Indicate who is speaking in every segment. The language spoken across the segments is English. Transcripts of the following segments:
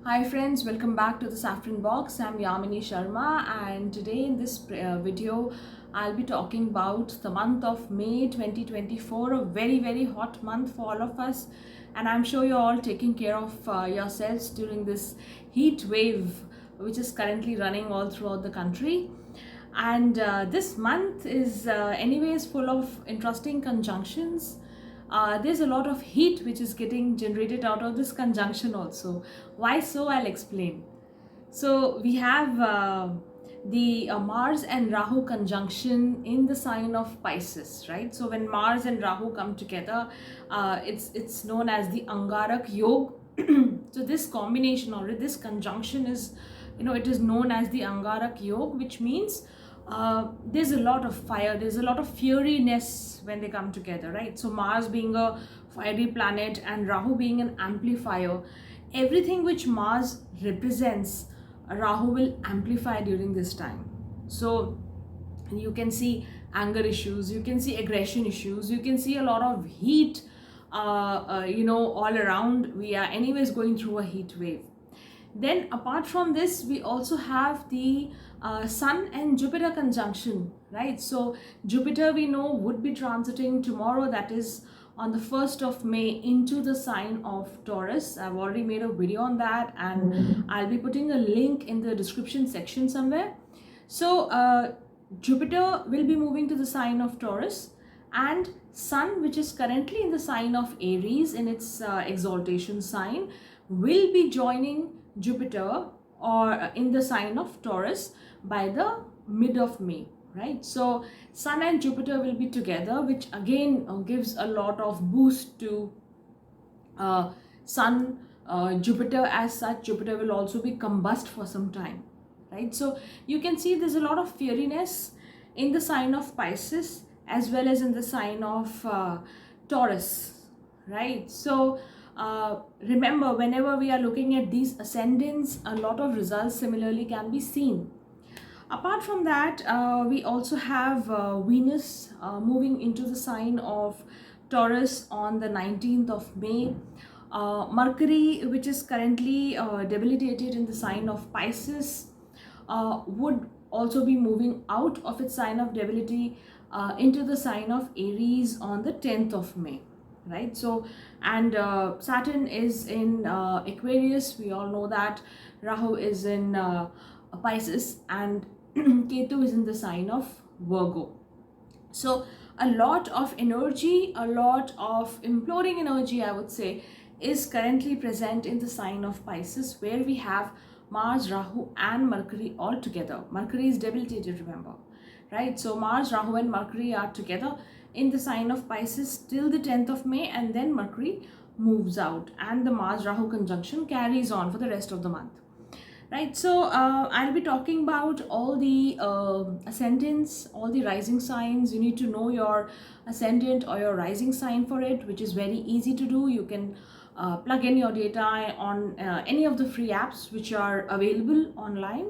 Speaker 1: Hi friends, welcome back to the Saffron Box. I'm Yamini Sharma, and today in this video I'll be talking about the month of May 2024, a very hot month for all of us, and I'm sure you're all taking care of yourselves during this heat wave which is currently running all throughout the country. And this month is anyways full of interesting conjunctions. There's a lot of heat which is getting generated out of this conjunction also. Why so? I'll explain. So we have the Mars and Rahu conjunction in the sign of Pisces, right? So when Mars and Rahu come together, it's known as the Angarak Yoga. So this combination or this conjunction is, it is known as the Angarak Yoga, which means there's a lot of fire, there's a lot of fiery-ness when they come together, right? So Mars being a fiery planet and Rahu being an amplifier, everything which Mars represents, Rahu will amplify during this time. So you can see anger issues, you can see aggression issues, you can see a lot of heat, all around. We are anyways going through a heat wave. Then apart from this, we also have the Sun and Jupiter conjunction, right? So Jupiter, we know, would be transiting tomorrow, that is on the 1st of May, into the sign of Taurus. I've already made a video on that, and I'll be putting a link in the description section somewhere. So Jupiter will be moving to the sign of Taurus, and Sun, which is currently in the sign of Aries in its exaltation sign, will be joining Jupiter or in the sign of Taurus by the mid of May, right? So Sun and Jupiter will be together, which again gives a lot of boost to Sun. Jupiter as such, Jupiter will also be combust for some time, right? So you can see there's a lot of fieriness in the sign of Pisces as well as in the sign of Taurus, right? So remember, whenever we are looking at these ascendants, a lot of results similarly can be seen. Apart from that, we also have Venus moving into the sign of Taurus on the 19th of May. Mercury, which is currently debilitated in the sign of Pisces, would also be moving out of its sign of debility into the sign of Aries on the 10th of May, right? So, and Saturn is in Aquarius. We all know that. Rahu is in Pisces, and Ketu is in the sign of Virgo. So a lot of energy, a lot of imploding energy, I would say, is currently present in the sign of Pisces, where we have Mars, Rahu and Mercury all together. Mercury is debilitated, remember, right? So Mars, Rahu and Mercury are together in the sign of Pisces till the 10th of May, and then Mercury moves out and the Mars Rahu conjunction carries on for the rest of the month, right? So I'll be talking about all the ascendants, all the rising signs. You need to know your ascendant or your rising sign for it, which is very easy to do. You can plug in your data on any of the free apps which are available online.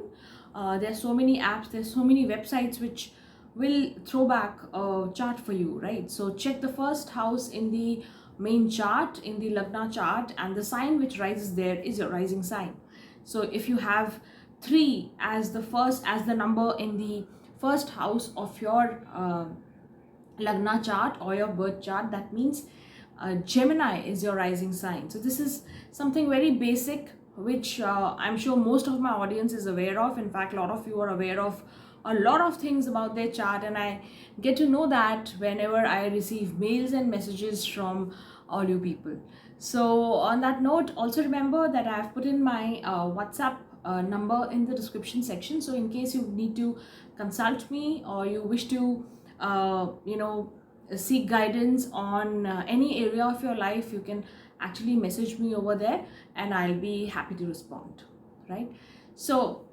Speaker 1: There's so many apps, there's so many websites which will throw back a chart for you, right? So check the first house in the main chart, in the Lagna chart, and the sign which rises there is your rising sign. So if you have 3 as the number in the first house of your Lagna chart or your birth chart, that means Gemini is your rising sign. So this is something very basic, which I'm sure most of my audience is aware of. In fact, a lot of you are aware of a lot of things about their chart, and I get to know that whenever I receive mails and messages from all you people. So on that note, also remember that I have put in my WhatsApp number in the description section. So in case you need to consult me or you wish to seek guidance on any area of your life, you can actually message me over there and I'll be happy to respond, right? So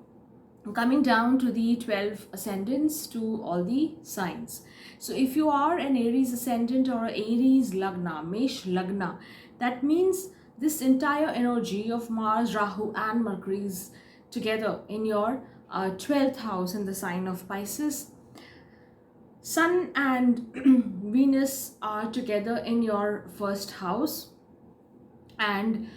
Speaker 1: coming down to the 12 ascendants, to all the signs. So if you are an Aries ascendant or Aries Lagna, Mesh Lagna, that means this entire energy of Mars, Rahu and Mercury is together in your 12th house in the sign of Pisces. Sun and Venus are together in your first house, and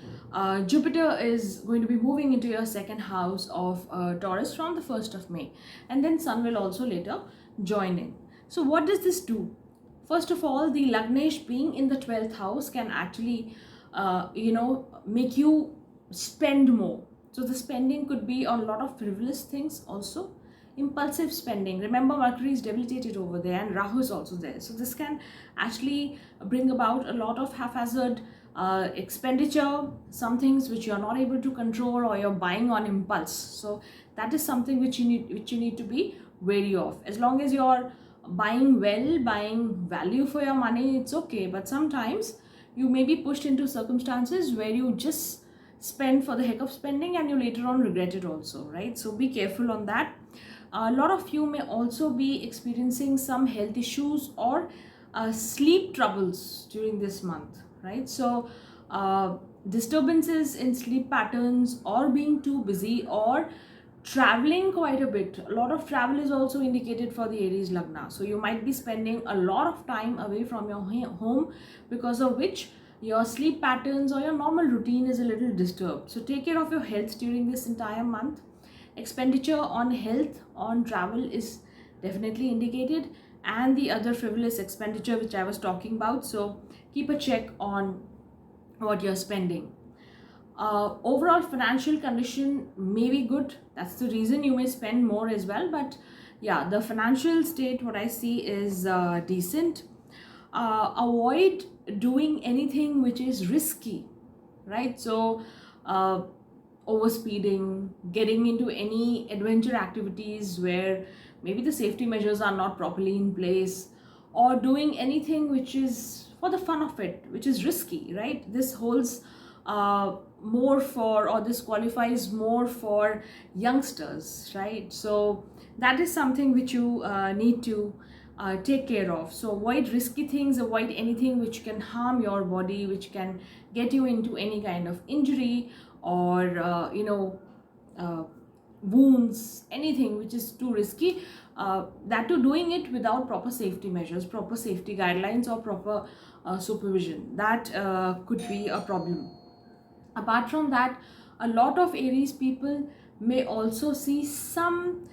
Speaker 1: Jupiter is going to be moving into your second house of Taurus from the 1st of May, and then Sun will also later join in. So what does this do? First of all, the Lagnesh being in the 12th house can actually make you spend more. So the spending could be on a lot of frivolous things, also impulsive spending. Remember, Mercury is debilitated over there and Rahu is also there, so this can actually bring about a lot of haphazard expenditure, some things which you're not able to control, or you're buying on impulse. So that is something which you need to be wary of. As long as you're buying well, buying value for your money, it's okay, but sometimes you may be pushed into circumstances where you just spend for the heck of spending and you later on regret it also, right? So be careful on that. A lot of you may also be experiencing some health issues or sleep troubles during this month, right? So disturbances in sleep patterns, or being too busy, or traveling quite a bit. A lot of travel is also indicated for the Aries Lagna. So you might be spending a lot of time away from your home, because of which your sleep patterns or your normal routine is a little disturbed. So take care of your health during this entire month. Expenditure on health, on travel is definitely indicated, and the other frivolous expenditure which I was talking about. So keep a check on what you're spending. Overall financial condition may be good. That's the reason you may spend more as well. But yeah, the financial state, what I see, is decent. Avoid doing anything which is risky, right? So overspeeding, getting into any adventure activities where maybe the safety measures are not properly in place, or doing anything which is for the fun of it, which is risky, right? This holds more for, or this qualifies more for youngsters, right? So that is something which you need to take care of. So avoid risky things, avoid anything which can harm your body, which can get you into any kind of injury, or wounds, anything which is too risky. That too, doing it without proper safety measures, proper safety guidelines, or proper supervision, that could be a problem. Apart from that, a lot of Aries people may also see some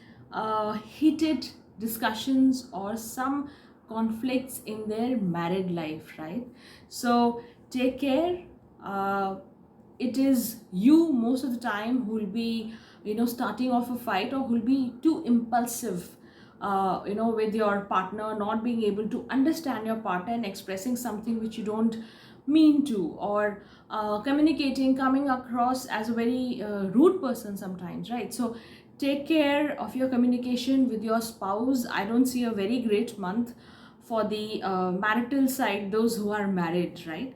Speaker 1: heated discussions or some conflicts in their married life, right? So take care. It is you most of the time who will be starting off a fight, or who will be too impulsive with your partner, not being able to understand your partner and expressing something which you don't mean to, or coming across as a very rude person sometimes, right? So take care of your communication with your spouse. I don't see a very great month for the marital side, those who are married, right?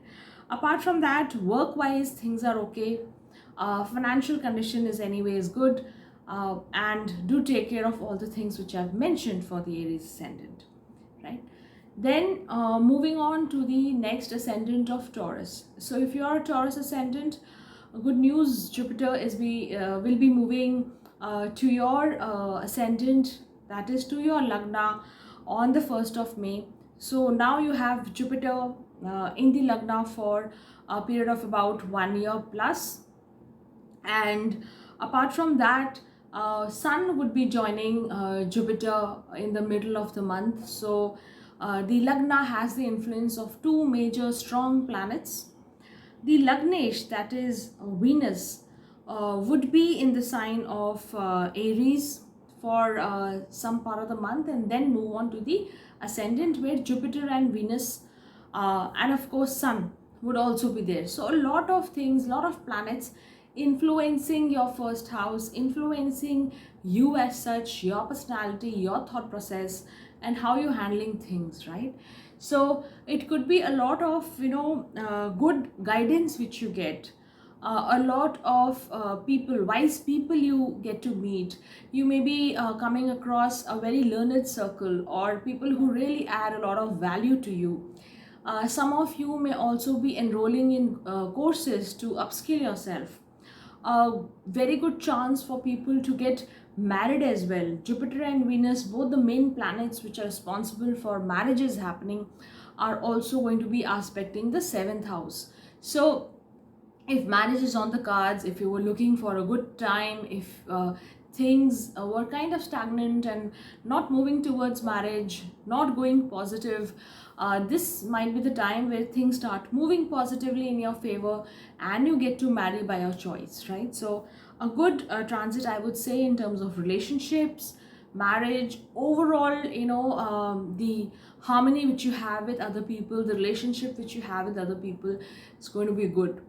Speaker 1: Apart from that, work wise things are okay. Financial condition is anyways good, and do take care of all the things which I've mentioned for the Aries ascendant, right? Then moving on to the next ascendant of Taurus. So if you are a Taurus ascendant, good news, Jupiter will be moving to your ascendant, that is to your Lagna, on the 1st of May. So now you have Jupiter in the Lagna for a period of about 1 year plus. And apart from that, Sun would be joining Jupiter in the middle of the month. So the Lagna has the influence of two major strong planets. The Lagnesh, that is Venus, would be in the sign of Aries for some part of the month, and then move on to the ascendant, where Jupiter and Venus and of course Sun would also be there. So a lot of things, a lot of planets influencing your first house, influencing you as such, your personality, your thought process, and how you're handling things, right? So it could be a lot of good guidance which you get, a lot of people, wise people you get to meet. You may be coming across a very learned circle, or people who really add a lot of value to you. Some of you may also be enrolling in courses to upskill yourself. A very good chance for people to get married as well. Jupiter and Venus, both the main planets which are responsible for marriages happening, are also going to be aspecting the 7th house. So if marriage is on the cards, if you were looking for a good time, if things were kind of stagnant and not moving towards marriage, not going positive, this might be the time where things start moving positively in your favor and you get to marry by your choice, right? So a good transit, I would say, in terms of relationships, marriage, overall, the harmony which you have with other people, the relationship which you have with other people is going to be good.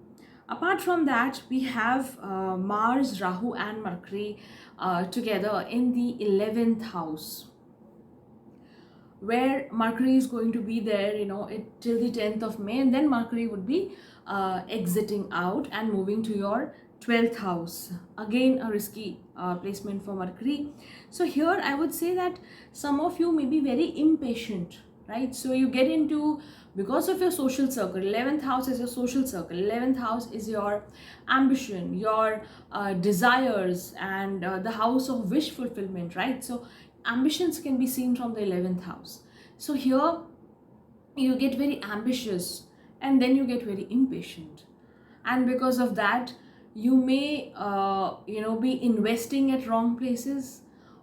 Speaker 1: Apart from that, we have Mars, Rahu, and Mercury together in the 11th house, where Mercury is going to be there, till the 10th of May, and then Mercury would be exiting out and moving to your 12th house. Again, a risky placement for Mercury. So here I would say that some of you may be very impatient, right? So you get into, because of your social circle, 11th house is your social circle, 11th house is your ambition, your desires, and the house of wish fulfillment, right? So ambitions can be seen from the 11th house. So here you get very ambitious and then you get very impatient, and because of that you may be investing at wrong places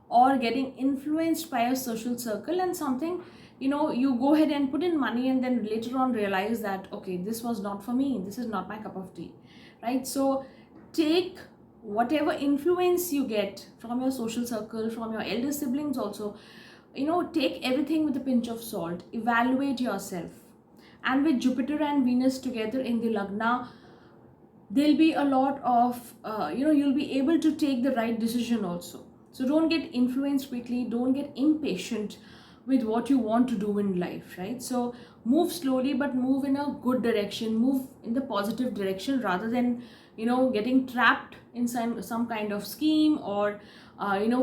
Speaker 1: or getting influenced by a social circle, and something, you go ahead and put in money and then later on realize that, okay, this was not for me, this is not my cup of tea, right? So take whatever influence you get from your social circle, from your elder siblings also, take everything with a pinch of salt, evaluate yourself. And with Jupiter and Venus together in the Lagna, there'll be a lot of you'll be able to take the right decision also. So don't get influenced quickly, don't get impatient with what you want to do in life, right? So move slowly, but move in a good direction, move in the positive direction, rather than getting trapped in some kind of scheme, or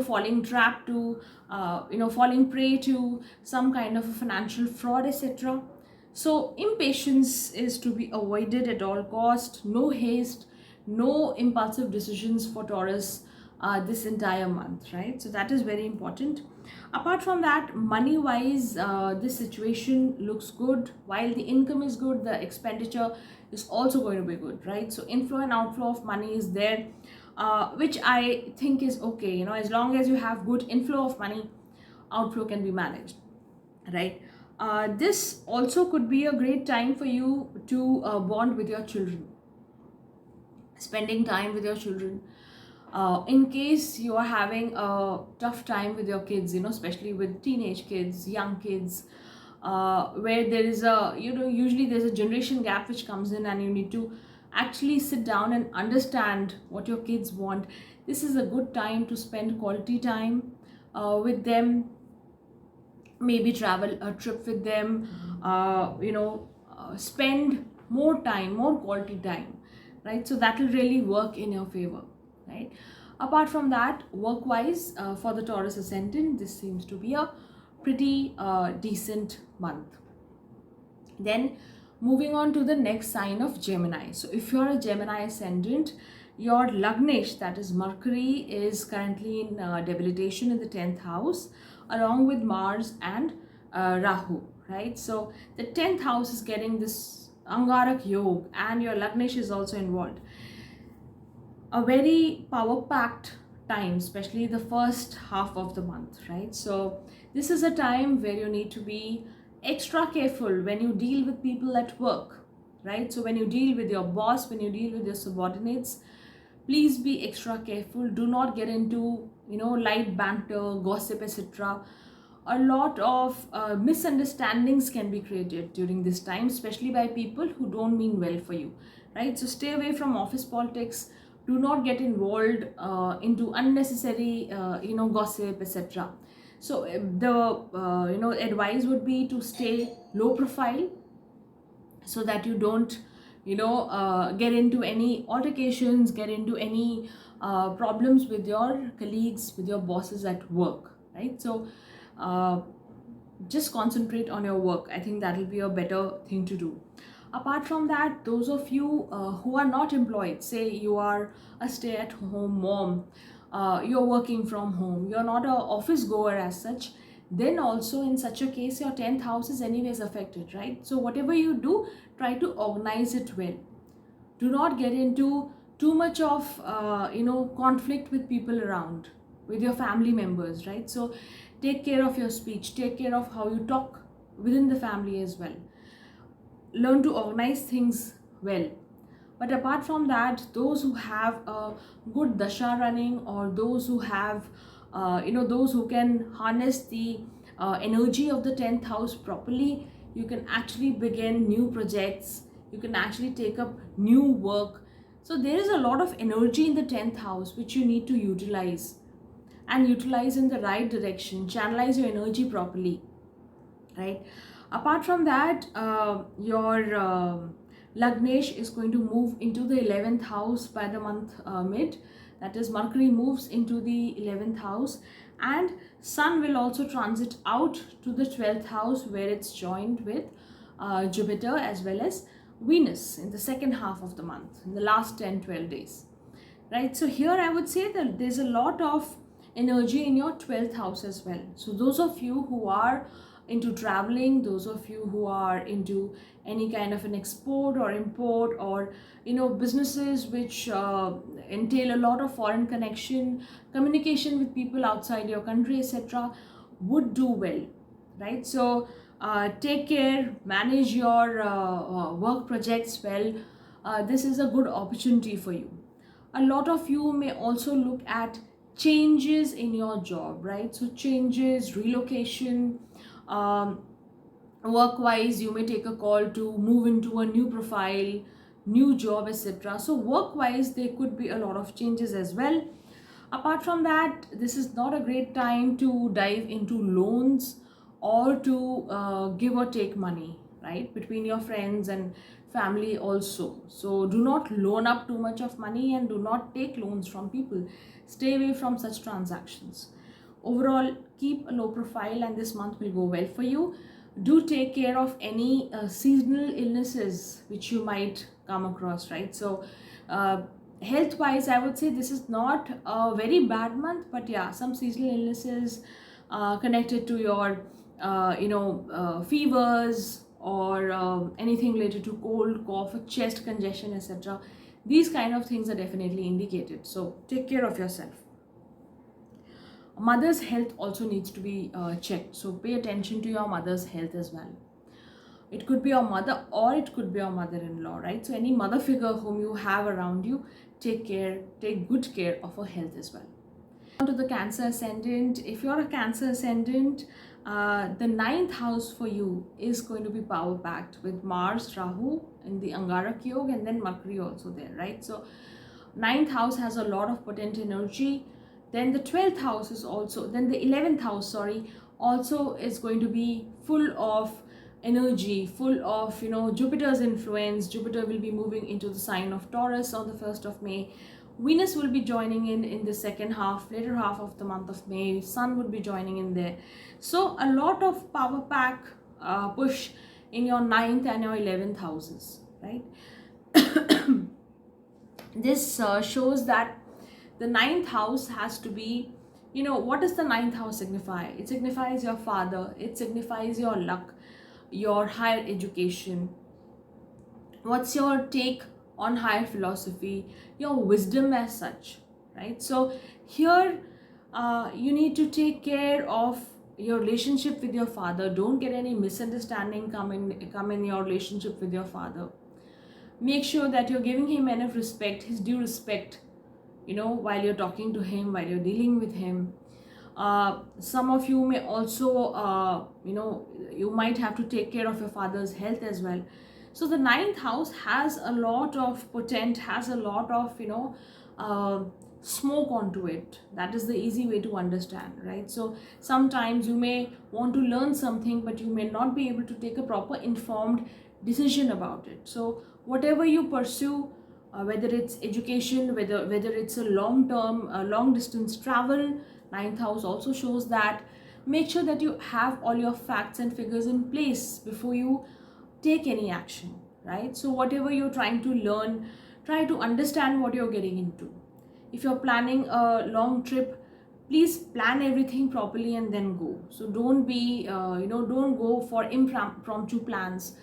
Speaker 1: falling trap to falling prey to some kind of a financial fraud, etc. So impatience is to be avoided at all cost. No haste, no impulsive decisions for Taurus this entire month, right? So that is very important. Apart from that, money wise, this situation looks good. While the income is good, the expenditure is also going to be good, right? So inflow and outflow of money is there, which I think is okay. As long as you have good inflow of money, outflow can be managed, right? This also could be a great time for you to bond with your children, spending time with your children. In case you are having a tough time with your kids, especially with teenage kids, young kids, where there is usually there's a generation gap which comes in, and you need to actually sit down and understand what your kids want. This is a good time to spend quality time with them, maybe travel a trip with them, spend more time, more quality time, right? So that will really work in your favor, right? Apart from that, work wise, for the Taurus ascendant, this seems to be a pretty decent month. Then moving on to the next sign of Gemini. So if you're a Gemini ascendant, your Lagnesh, that is Mercury, is currently in debilitation in the 10th house, along with Mars and Rahu, right? So the 10th house is getting this Angarak Yog, and your Lagnesh is also involved. A very power-packed time, especially the first half of the month, right? So this is a time where you need to be extra careful when you deal with people at work, right? So when you deal with your boss, when you deal with your subordinates, please be extra careful. Do not get into light banter, gossip, etc. A lot of misunderstandings can be created during this time, especially by people who don't mean well for you, right? So stay away from office politics. Do not get involved into unnecessary gossip, etc. So the advice would be to stay low profile, so that you don't get into any altercations, get into any problems with your colleagues, with your bosses at work, right? So just concentrate on your work. I think that will be a better thing to do. Apart from that, those of you who are not employed, say you are a stay-at-home mom, you're working from home, you're not an office goer as such, then also in such a case your 10th house is anyways affected, right? So whatever you do, try to organize it well. Do not get into too much of conflict with people around, with your family members, right? So take care of your speech, take care of how you talk within the family as well. Learn to organize things well. But apart from that, those who have a good dasha running, or those who have those who can harness the energy of the 10th house properly, you can actually begin new projects, you can actually take up new work. So there is a lot of energy in the 10th house which you need to utilize, and utilize in the right direction, channelize your energy properly, right? Apart from that, your Lagnesh is going to move into the 11th house by the month mid. That is, Mercury moves into the 11th house, and Sun will also transit out to the 12th house, where it's joined with Jupiter as well as Venus in the second half of the month, in the last 10-12 days, right? So here I would say that there's a lot of energy in your 12th house as well. So those of you who are into traveling, those of you who are into any kind of an export or import, or businesses which entail a lot of foreign connection, communication with people outside your country, etc., would do well, right? So take care, manage your work projects well. This is a good opportunity for you. A lot of you may also look at changes in your job, right? So changes, relocation, work wise, you may take a call to move into a new profile, new job, etc. So work wise, there could be a lot of changes as well. Apart from that, this is not a great time to dive into loans, or to give or take money, right, between your friends and family also. So do not loan up too much of money, and do not take loans from people. Stay away from such transactions. Overall, keep a low profile, and this month will go well for you. Do take care of any seasonal illnesses which you might come across, right? So health wise, I would say this is not a very bad month, but yeah, some seasonal illnesses connected to your fevers, or anything related to cold, cough, chest congestion, etc. These kind of things are definitely indicated. So take care of yourself. Mother's health also needs to be checked. So pay attention to your mother's health as well. It could be your mother, or it could be your mother-in-law, right? So any mother figure whom you have around you, take good care of her health as well. On to the Cancer ascendant. If you're a Cancer ascendant, the 9th house for you is going to be power packed with Mars, Rahu in the Angarak Yoga, and then Mercury also there, right? So 9th house has a lot of potent energy. Then the 12th house is also, then the 11th house, sorry, also is going to be full of energy, full of Jupiter's influence. Jupiter will be moving into the sign of Taurus on the 1st of May. Venus will be joining in the second half, later half of the month of May. Sun would be joining in there. So a lot of power pack push in your 9th and your 11th houses, right? This shows that the 9th house has to be, what does the 9th house signify? It signifies your father, it signifies your luck, your higher education. What's your take on higher philosophy, your wisdom as such, right? So here you need to take care of your relationship with your father. Don't get any misunderstanding come in your relationship with your father. Make sure that you're giving him enough respect, his due respect, while you're talking to him, while you're dealing with him. Some of you may also you might have to take care of your father's health as well. So the 9th house has a lot of has a lot of smoke onto it. That is the easy way to understand, right? So sometimes you may want to learn something, but you may not be able to take a proper informed decision about it. So whatever you pursue, whether it's education, whether it's a long distance travel, 9th house also shows that. Make sure that you have all your facts and figures in place before you take any action, right? So whatever you're trying to learn, try to understand what you're getting into. If you're planning a long trip, please plan everything properly and then go. So don't be don't go for impromptu plans.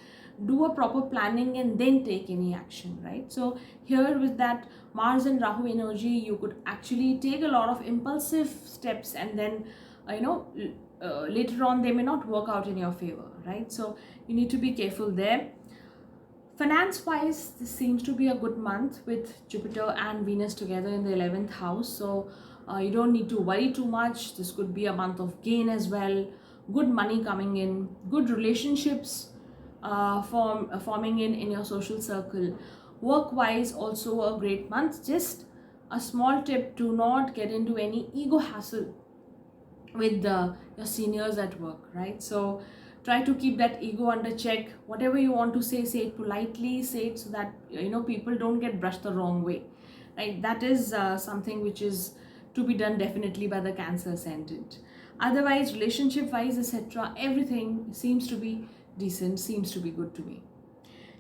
Speaker 1: do a proper planning and then take any action, right? So here with that Mars and Rahu energy, you could actually take a lot of impulsive steps, and then later on they may not work out in your favor, right? So you need to be careful there. Finance wise, this seems to be a good month with Jupiter and Venus together in the 11th house. So you don't need to worry too much. This could be a month of gain as well. Good money coming in, good relationships forming in your social circle. Work wise, also a great month. Just a small tip: do not get into any ego hassle with your seniors at work, right? So try to keep that ego under check. Whatever you want to say it politely, say it so that people don't get brushed the wrong way, right? That is something which is to be done definitely by the Cancer ascendant. Otherwise, relationship wise, etc., everything seems to be decent, seems to be good to me.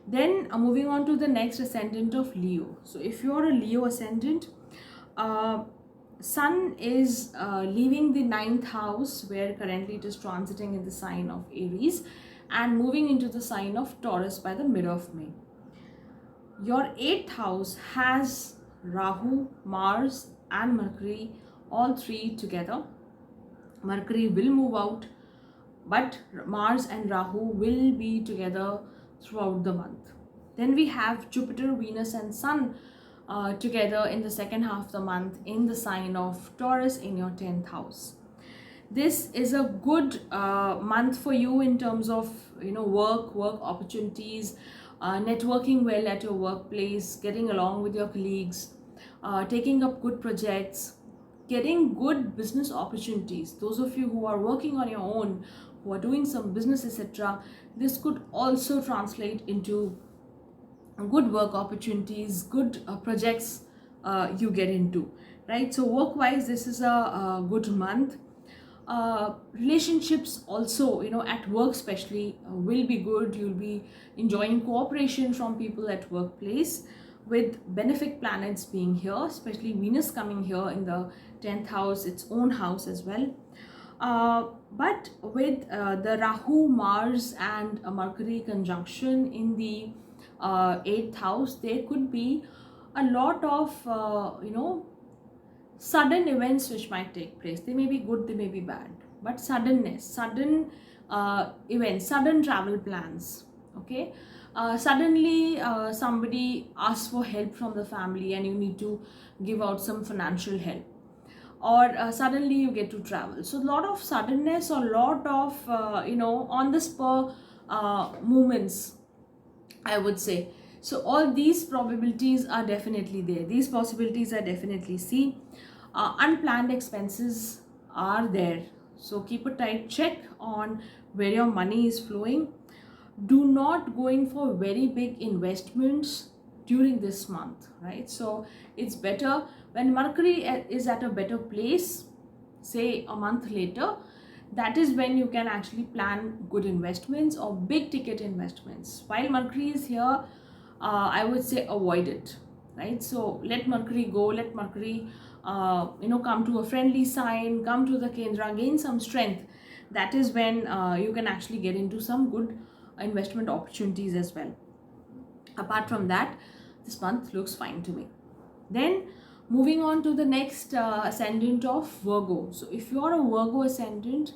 Speaker 1: Then moving on to the next ascendant of Leo. So if you're a Leo ascendant, Sun is leaving the 9th house, where currently it is transiting in the sign of Aries, and moving into the sign of Taurus by the mid of May. Your 8th house has Rahu, Mars and Mercury, all three together. Mercury will move out, but Mars and Rahu will be together throughout the month. Then we have Jupiter, Venus and Sun together in the second half of the month in the sign of Taurus in your 10th house. This is a good month for you in terms of work opportunities, networking well at your workplace, getting along with your colleagues, taking up good projects, getting good business opportunities. Those of you who are working on your own, who are doing some business, etc., this could also translate into good work opportunities, good projects you get into, right? So work wise, this is a good month. Relationships also, at work especially, will be good. You'll be enjoying cooperation from people at workplace, with benefic planets being here, especially Venus coming here in the 10th house, its own house as well. But with the Rahu, Mars and Mercury conjunction in the 8th house, there could be a lot of sudden events which might take place. They may be good, they may be bad, but suddenness, sudden events, sudden travel plans, okay? Suddenly somebody asks for help from the family and you need to give out some financial help, or suddenly you get to travel. So a lot of suddenness, or a lot of on the spur movements, I would say. So all these probabilities are definitely there. These possibilities are definitely seen. Unplanned expenses are there. So keep a tight check on where your money is flowing. Do not go in for very big investments during this month, right? So it's better when Mercury is at a better place, say a month later. That is when you can actually plan good investments or big ticket investments. While Mercury is here, I would say avoid it, right? So let Mercury go, let Mercury come to a friendly sign, come to the Kendra, gain some strength. That is when you can actually get into some good investment opportunities as well. Apart from that, this month looks fine to me. Then moving on to the next ascendant of Virgo. So if you are a Virgo ascendant,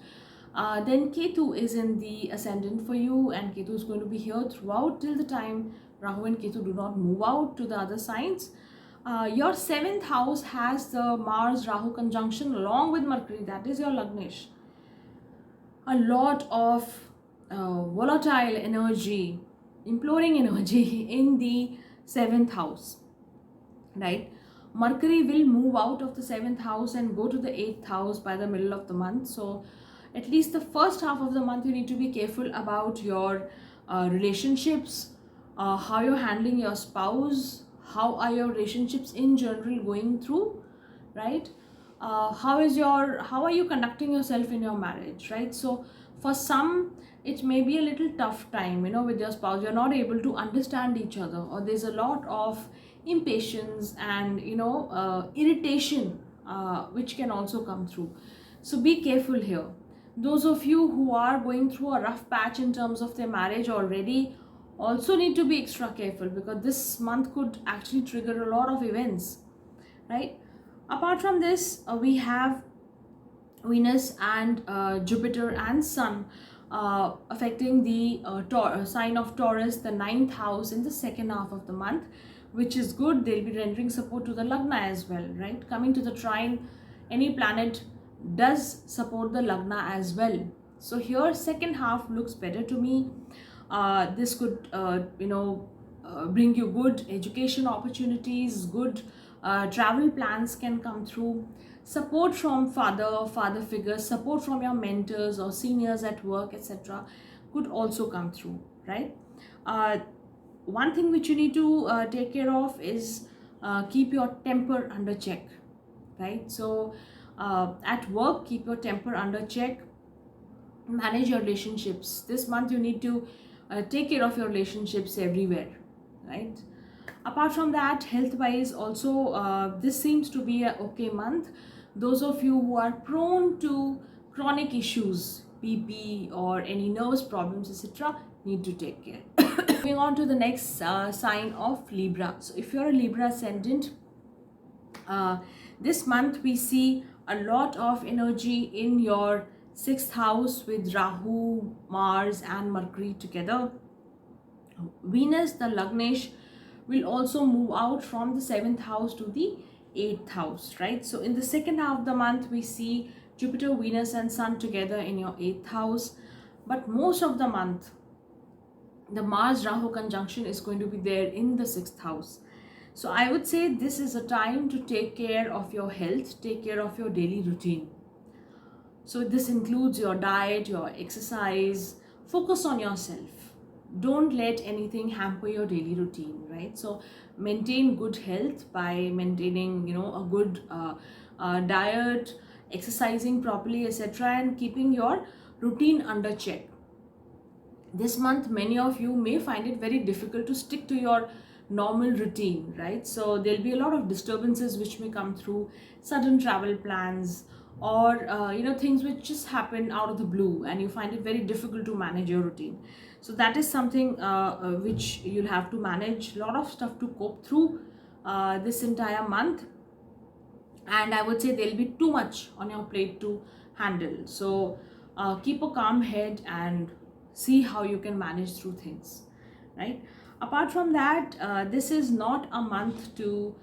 Speaker 1: then Ketu is in the ascendant for you, and Ketu is going to be here throughout till the time Rahu and Ketu do not move out to the other signs. Your 7th house has the Mars Rahu conjunction along with Mercury. That is your Lagnesh. A lot of volatile energy, imploring energy in the 7th house, right? Mercury will move out of the 7th house and go to the 8th house by the middle of the month. So at least the first half of the month you need to be careful about your relationships, how you're handling your spouse, how are your relationships in general going through, right? How are you conducting yourself in your marriage, right? So for some it may be a little tough time, with your spouse. You're not able to understand each other, or there's a lot of impatience and irritation which can also come through. So be careful here. Those of you who are going through a rough patch in terms of their marriage already, also need to be extra careful, because this month could actually trigger a lot of events, right? Apart from this, we have Venus and Jupiter and Sun affecting the sign of Taurus, the ninth house, in the second half of the month, which is good. They'll be rendering support to the Lagna as well, right? Coming to the trine, any planet does support the Lagna as well. So here, second half looks better to me. This could, bring you good education opportunities, good travel plans can come through, support from father figures, support from your mentors or seniors at work, etc., could also come through, right? uh, One thing which you need to take care of is keep your temper under check, right? So at work, keep your temper under check, manage your relationships. This month you need to take care of your relationships everywhere, right? Apart from that, health wise also, this seems to be a okay month. Those of you who are prone to chronic issues, BP or any nervous problems, etc., need to take care. Moving on to the next sign of Libra. So if you're a Libra ascendant, this month we see a lot of energy in your sixth house with Rahu, Mars and Mercury together. Venus, the Lagnesh, will also move out from the seventh house to the eighth house, right? So in the second half of the month, we see Jupiter, Venus and Sun together in your eighth house. But most of the month, the Mars Rahu conjunction is going to be there in the sixth house. So I would say this is a time to take care of your health, take care of your daily routine. So this includes your diet, your exercise, focus on yourself. Don't let anything hamper your daily routine, right? So maintain good health by maintaining, a good diet, exercising properly, etc., and keeping your routine under check. This month, many of you may find it very difficult to stick to your normal routine, right? So there'll be a lot of disturbances which may come through, sudden travel plans, or things which just happen out of the blue and you find it very difficult to manage your routine. So that is something which you'll have to manage. A lot of stuff to cope through this entire month, and I would say there'll be too much on your plate to handle. So keep a calm head and see how you can manage through things, right? Apart from that, this is not a month to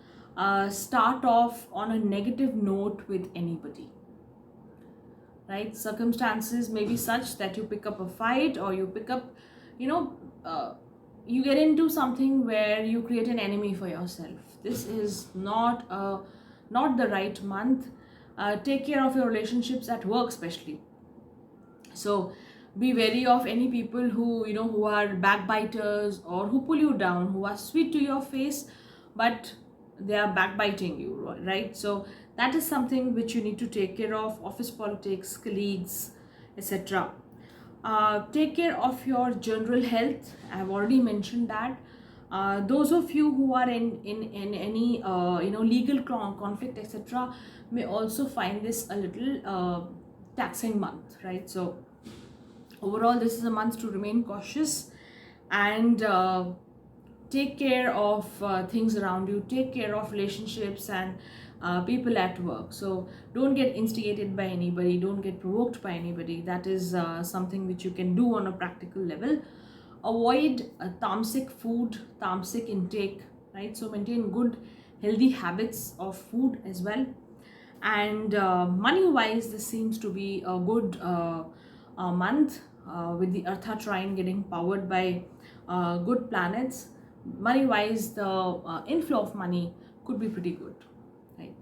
Speaker 1: start off on a negative note with anybody, right? Circumstances may be such that you pick up a fight, or you pick up, you get into something where you create an enemy for yourself. This is not the right month. Take care of your relationships at work especially. So be wary of any people who are backbiters, or who pull you down, who are sweet to your face but they are backbiting you, right? So that is something which you need to take care of. Office politics, colleagues, etc. Take care of your general health. I have already mentioned that. Those of you who are in any legal conflict, etc., may also find this a little taxing month, right? So overall, this is a month to remain cautious and take care of things around you, take care of relationships and people at work. So don't get instigated by anybody, don't get provoked by anybody. That is something which you can do on a practical level. Avoid tamasic food, tamasic intake, right? So maintain good healthy habits of food as well. And money wise, this seems to be a good month with the Eartha trine getting powered by good planets. Money wise, the inflow of money could be pretty good, right?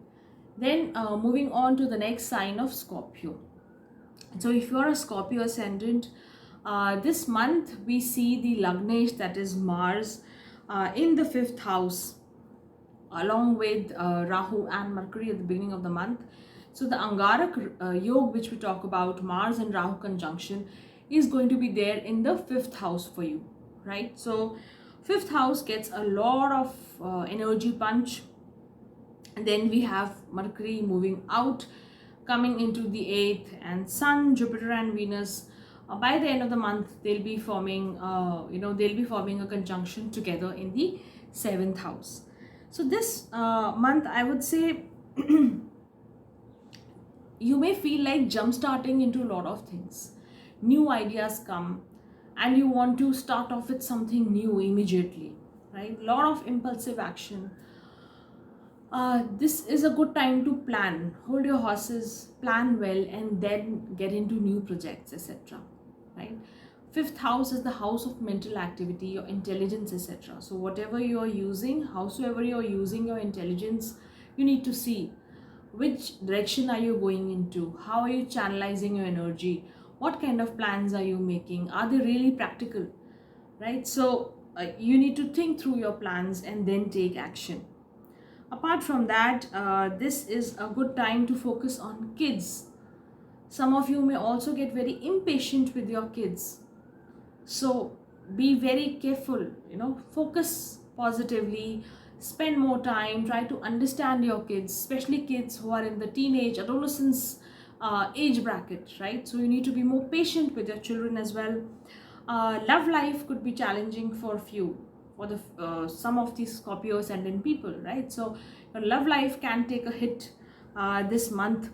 Speaker 1: Then moving on to the next sign of Scorpio. So if you are a Scorpio ascendant, this month we see the Lagnesh, that is Mars, in the fifth house, along with Rahu and Mercury at the beginning of the month. So the Angarak Yoga, which we talk about, Mars and Rahu conjunction, is going to be there in the fifth house for you, right? So fifth house gets a lot of energy punch. And then we have Mercury moving out, coming into the eighth, and Sun, Jupiter and Venus by the end of the month they'll be forming they'll be forming a conjunction together in the 7th house. So this month, I would say, you may feel like jump starting into a lot of things. New ideas come and you want to start off with something new immediately, right? A lot of impulsive action. This is a good time to plan. Hold your horses, plan well, and then get into new projects, etc. Right? 5th house is the house of mental activity, your intelligence, etc. So whatever you are using, howsoever you are using your intelligence, you need to see which direction are you going into, how are you channelizing your energy, what kind of plans are you making, are they really practical, right? So you need to think through your plans and then take action. Apart from that, this is a good time to focus on kids. Some of you may also get very impatient with your kids. So be very careful, focus positively, spend more time, try to understand your kids, especially kids who are in the teenage, adolescence age bracket, right? So you need to be more patient with your children as well. Love life could be challenging for a few, for the some of these Scorpio ascendant people, right? So your love life can take a hit this month.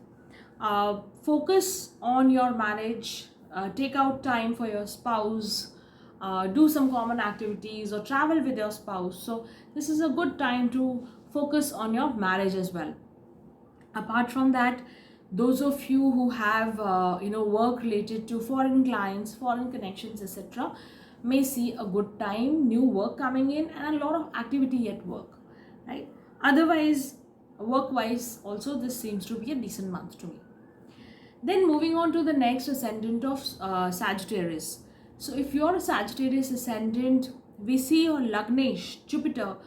Speaker 1: Focus on your marriage, take out time for your spouse, do some common activities or travel with your spouse. So this is a good time to focus on your marriage as well. Apart from that, those of you who have work related to foreign clients, foreign connections, etc., may see a good time, new work coming in, and a lot of activity at work, right? Otherwise, work wise also, this seems to be a decent month to me. Then moving on to the next ascendant of Sagittarius. So if you're a Sagittarius ascendant, we see your Lagnesh, Jupiter,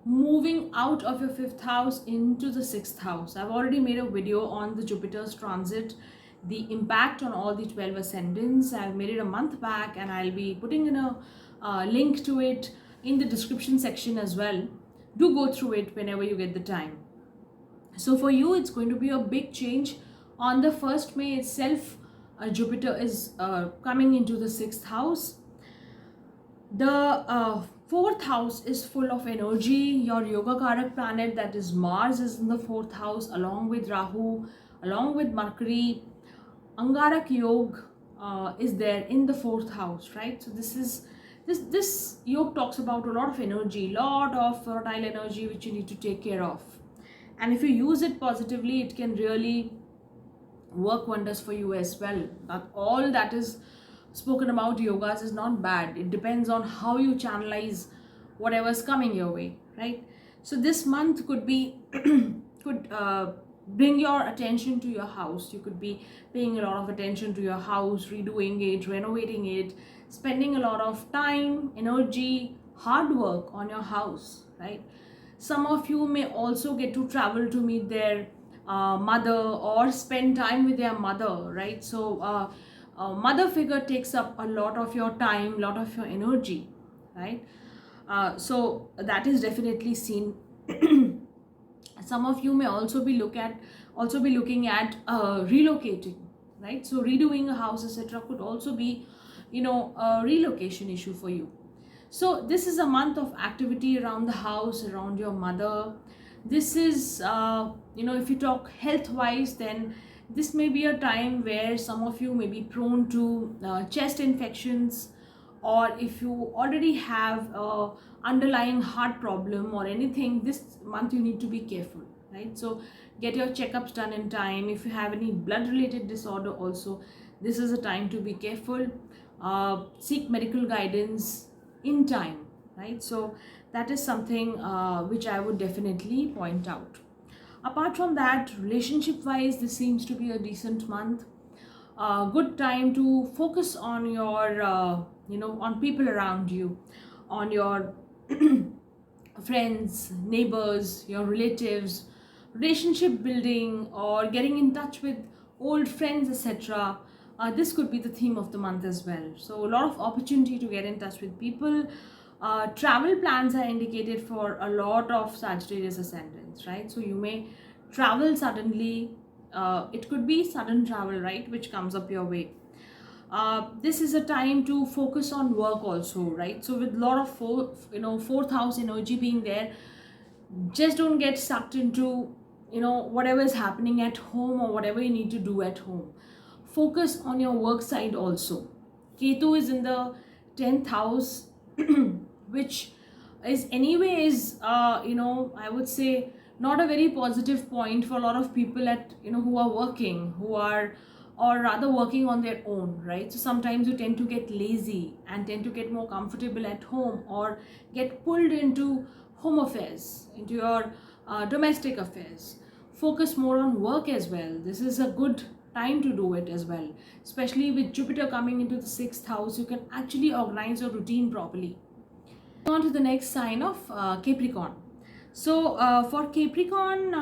Speaker 1: moving out of your 5th house into the 6th house. I've already made a video on the Jupiter's transit, the impact on all the 12 ascendants. I've made it a month back, and I'll be putting in a link to it in the description section as well. Do go through it whenever you get the time. So for you, it's going to be a big change. On the 1st May itself, Jupiter is coming into the 6th house. The 4th house is full of energy. Your Yoga Karak planet, that is Mars, is in the 4th house, along with Rahu, along with Mercury. Angarak Yoga is there in the 4th house, right? So this yoga talks about a lot of energy, lot of fertile energy which you need to take care of. And if you use it positively, it can really work wonders for you as well. Not all that is spoken about yogas is not bad. It depends on how you channelize whatever's coming your way, right? So this month could be could bring your attention to your house. You could be paying a lot of attention to your house, redoing it, renovating it, spending a lot of time, energy, hard work on your house, right? Some of you may also get to travel to meet their mother or spend time with their mother, right? So mother figure takes up a lot of your time, lot of your energy, right? So that is definitely seen. Some of you may also be looking at relocating, right? So redoing a house, etc., could also be a relocation issue for you. So this is a month of activity around the house, around your mother. This is if you talk health wise, then this may be a time where some of you may be prone to chest infections, or if you already have a underlying heart problem or anything, this month you need to be careful, right? So get your checkups done in time. If you have any blood related disorder also, this is a time to be careful. Seek medical guidance in time, right? So that is something which I would definitely point out. Apart from that, relationship wise, this seems to be a decent month. Good time to focus on your on people around you, on your friends, neighbors, your relatives, relationship building, or getting in touch with old friends, etc. This could be the theme of the month as well. So a lot of opportunity to get in touch with people. Travel plans are indicated for a lot of Sagittarius ascendants, right? So you may travel suddenly. It could be sudden travel, right, which comes up your way. This is a time to focus on work also, right? So with a lot of fourth house energy being there, just don't get sucked into whatever is happening at home or whatever you need to do at home. Focus on your work side also. Ketu is in the 10th house, which is anyways I would say not a very positive point for a lot of people at who are working, who are or rather working on their own, right? So sometimes you tend to get lazy and tend to get more comfortable at home, or get pulled into home affairs, into your domestic affairs. Focus more on work as well. This is a good time to do it as well, especially with Jupiter coming into the 6th house. You can actually organize your routine properly. On to the next sign of Capricorn. So for Capricorn,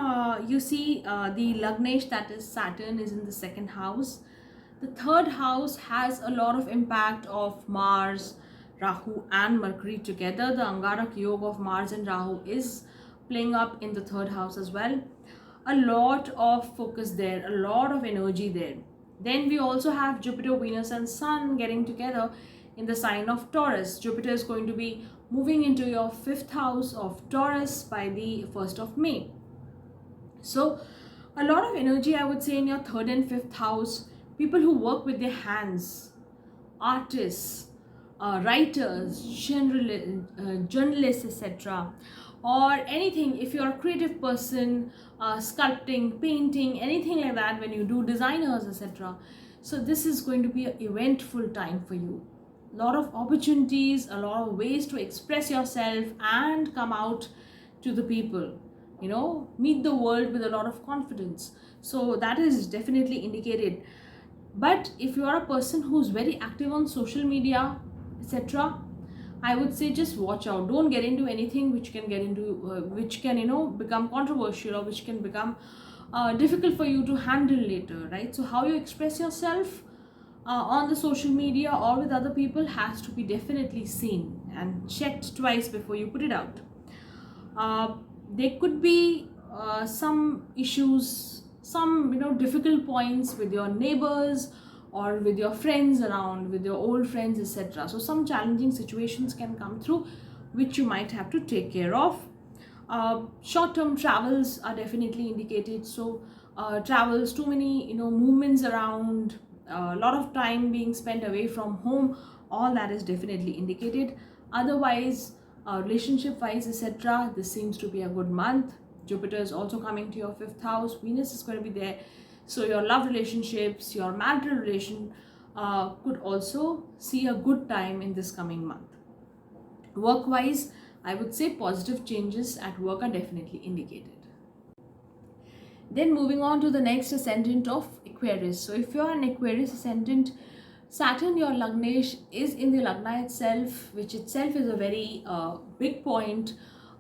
Speaker 1: you see the Lagnesh, that is Saturn, is in the 2nd house. The 3rd house has a lot of impact of Mars, Rahu and Mercury together. The Angarak Yoga of Mars and Rahu is playing up in the 3rd house as well. A lot of focus there, a lot of energy there. Then we also have Jupiter, Venus and Sun getting together in the sign of Taurus. Jupiter is going to be moving into your 5th house of Taurus by the 1st of May. So a lot of energy, I would say, in your 3rd and 5th house. People who work with their hands, artists, writers, journalists, etc. Or anything, if you're a creative person, sculpting, painting, anything like that, when you do designers, etc. So this is going to be an eventful time for you. A lot of opportunities, a lot of ways to express yourself and come out to the people, meet the world with a lot of confidence. So that is definitely indicated. But if you are a person who's very active on social media, etc., I would say just watch out. Don't get into anything which can become controversial, or which can become difficult for you to handle later, right? So how you express yourself on the social media or with other people has to be definitely seen and checked twice before you put it out. There could be some issues, some difficult points with your neighbors or with your friends around, with your old friends, etc. So some challenging situations can come through, which you might have to take care of. Short-term travels are definitely indicated. So travels, too many movements around, a lot of time being spent away from home, all that is definitely indicated. Otherwise, relationship wise, etc., this seems to be a good month. Jupiter is also coming to your 5th house. Venus is going to be there. So your love relationships, your marital relation could also see a good time in this coming month. Work wise, I would say positive changes at work are definitely indicated. Then moving on to the next ascendant of Aquarius. So if you're an Aquarius ascendant, Saturn, your Lagnesh, is in the Lagna itself, which itself is a very big point,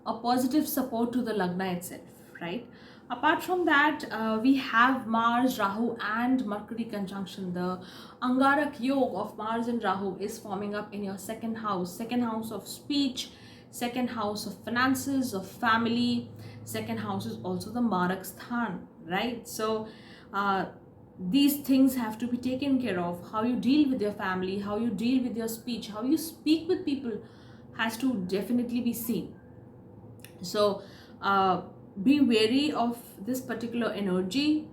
Speaker 1: a positive support to the Lagna itself, right? Apart from that, we have Mars, Rahu and Mercury conjunction. The Angarak Yoga of Mars and Rahu is forming up in your 2nd house of speech, 2nd house of finances, of family. 2nd house is also the Marak Sthan, right? So these things have to be taken care of. How you deal with your family, how you deal with your speech, how you speak with people has to definitely be seen. So be wary of this particular energy.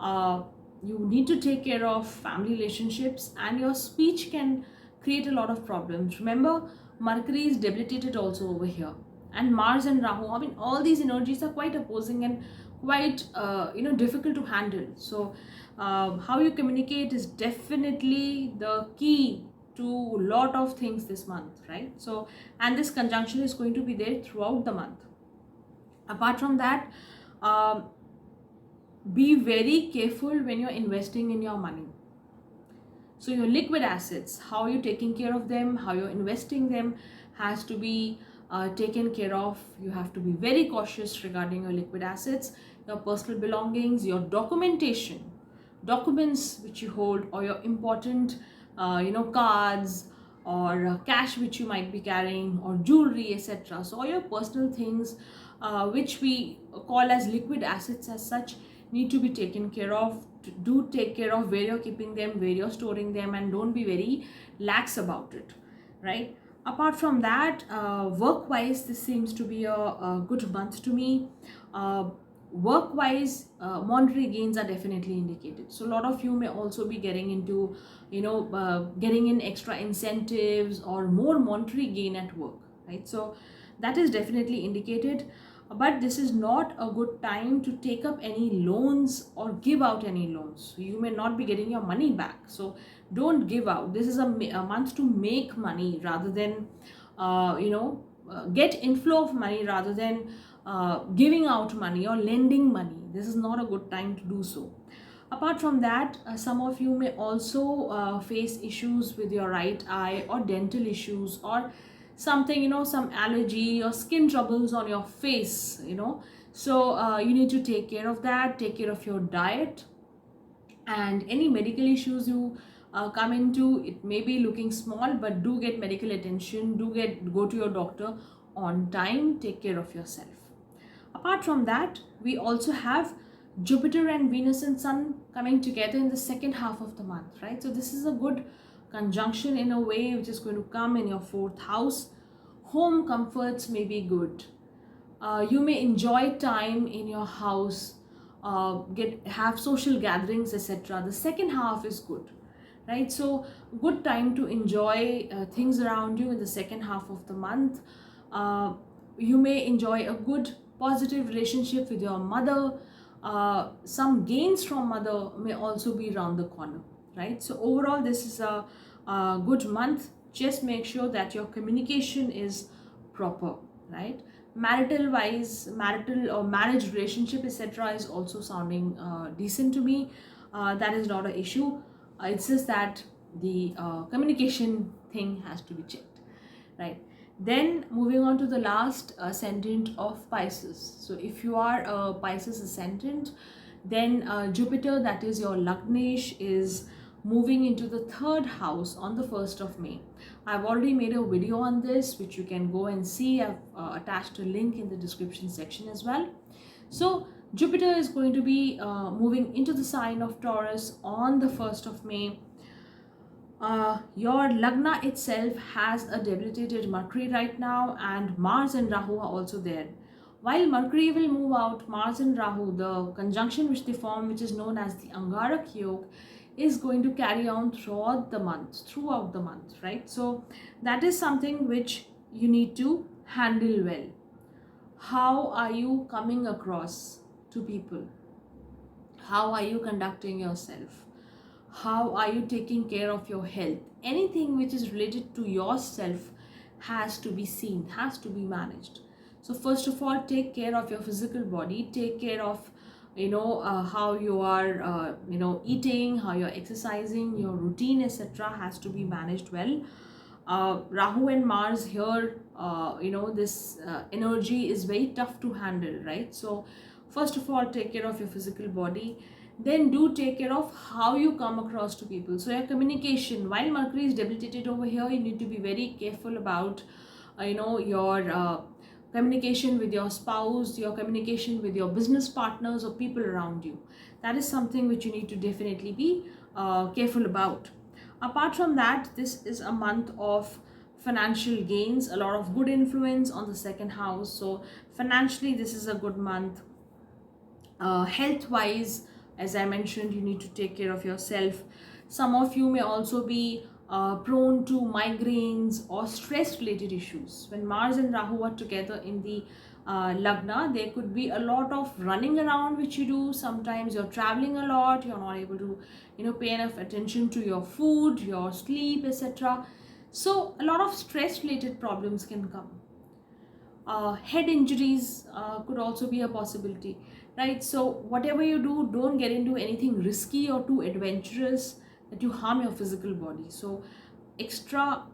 Speaker 1: You need to take care of family relationships, and your speech can create a lot of problems. Remember, Mercury is debilitated also over here, and Mars and Rahu, I mean, all these energies are quite opposing and quite difficult to handle. So how you communicate is definitely the key to a lot of things this month, right? So, and this conjunction is going to be there throughout the month. Apart from that, be very careful when you're investing in your money. So your liquid assets, how you're taking care of them, how you're investing them has to be taken care of. You have to be very cautious regarding your liquid assets, your personal belongings, your documentation, documents which you hold, or your important cards or cash which you might be carrying, or jewelry, etc. So all your personal things which we call as liquid assets as such need to be taken care of. Do take care of where you're keeping them, where you're storing them, and don't be very lax about it, right? Apart from that, work wise, this seems to be a good month to me. Work wise, monetary gains are definitely indicated, so a lot of you may also be getting into, getting in extra incentives or more monetary gain at work, right? So that is definitely indicated. But this is not a good time to take up any loans or give out any loans. So you may not be getting your money back, so don't give out. This is a month to make money rather than get inflow of money rather than giving out money or lending money. This is not a good time to do so. Apart from that, some of you may also face issues with your right eye, or dental issues, or something, some allergy or skin troubles on your face, so you need to take care of that. Take care of your diet, and any medical issues you come into, it may be looking small, but do get medical attention, go to your doctor on time. Take care of yourself. Apart from that, we also have Jupiter and Venus and Sun coming together in the second half of the month, right? So this is a good conjunction in a way, which is going to come in your fourth house. Home comforts may be good. You may enjoy time in your house, have social gatherings, etc. The second half is good, right? So good time to enjoy things around you in the second half of the month. You may enjoy a good positive relationship with your mother. Some gains from mother may also be around the corner, right? So overall, this is a good month. Just make sure that your communication is proper, right? Marital or marriage relationship, etc., is also sounding decent to me. That is not an issue. It's just that the communication thing has to be checked, right? Then moving on to the last ascendant of Pisces. So if you are a Pisces ascendant, then Jupiter, that is your Lagnesh, is moving into the third house on the 1st of May. I've already made a video on this, which you can go and see. I've attached a link in the description section as well. So Jupiter is going to be moving into the sign of Taurus on the 1st of May. Your Lagna itself has a debilitated Mercury right now, and Mars and Rahu are also there. While Mercury will move out, Mars and Rahu, the conjunction which they form, which is known as the Angarak Yoga, is going to carry on throughout the month, right? So that is something which you need to handle well. How are you coming across to people? How are you conducting yourself? How are you taking care of your health? Anything which is related to yourself has to be seen, has to be managed. So first of all, take care of your physical body. Take care of how you are eating, how you're exercising, your routine, etc., has to be managed well. Rahu and Mars here, this energy is very tough to handle, right? So first of all, take care of your physical body. Then do take care of how you come across to people. So your communication, while Mercury is debilitated over here, you need to be very careful about your communication with your spouse, your communication with your business partners or people around you. That is something which you need to definitely be careful about. Apart from that, this is a month of financial gains, a lot of good influence on the second house. So financially, this is a good month. Health wise, as I mentioned, you need to take care of yourself. Some of you may also be prone to migraines or stress related issues. When Mars and Rahu are together in the Lagna, there could be a lot of running around which you do. Sometimes you're traveling a lot, you're not able to pay enough attention to your food, your sleep, etc. So a lot of stress related problems can come. Head injuries could also be a possibility, right? So whatever you do, don't get into anything risky or too adventurous that you harm your physical body. So extra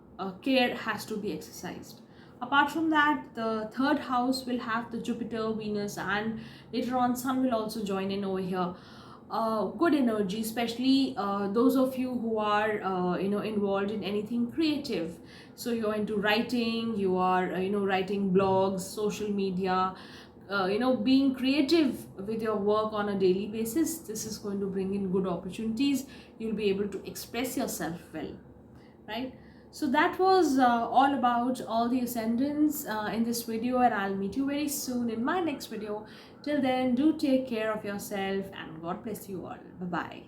Speaker 1: care has to be exercised. Apart from that, the third house will have the Jupiter, Venus, and later on Sun will also join in over here. Good energy, especially those of you who are involved in anything creative. So you're into writing, you are writing blogs, social media, being creative with your work on a daily basis. This is going to bring in good opportunities. You'll be able to express yourself well, right? So that was all about all the ascendants in this video, and I'll meet you very soon in my next video. Till then, do take care of yourself and God bless you all. Bye bye.